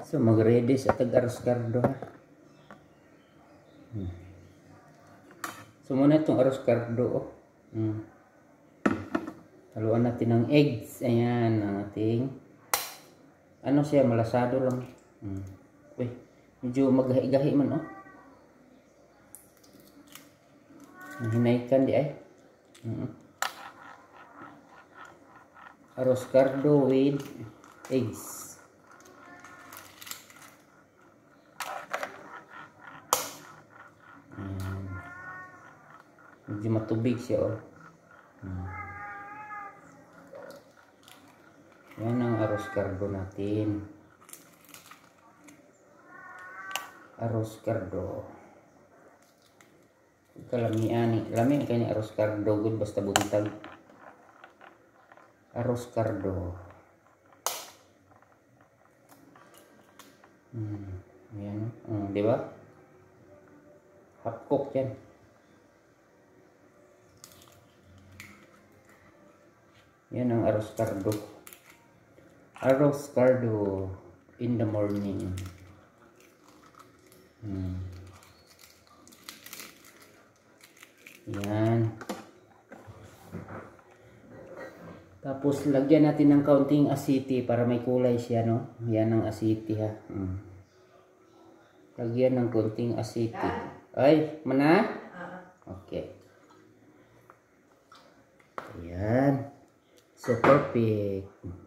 So mag-ready sa tag-aros kardo ha. So muna itong aros kardo. Haluan natin ng eggs. Ayan ang ating ano siya, malasado lang. Uy, medyo maggahi-gahi man hinaikan di ay. Aros kardo with eggs. Medyo matubig siya Yan ang aros kardo natin. Aros kardo. Kalamian lami kani aros kardo gud basta buntag. Aros kardo. Yan di ba? Half cook yan. Yan ang aros kardo. Aros kardo in the morning. Yan. Tapos lagyan natin ng kaunting asiti para may kulay siya, no? Yan ang asiti ha. Lagyan ng kaunting asiti. Ay, mana? Okay. Yan. So perfect.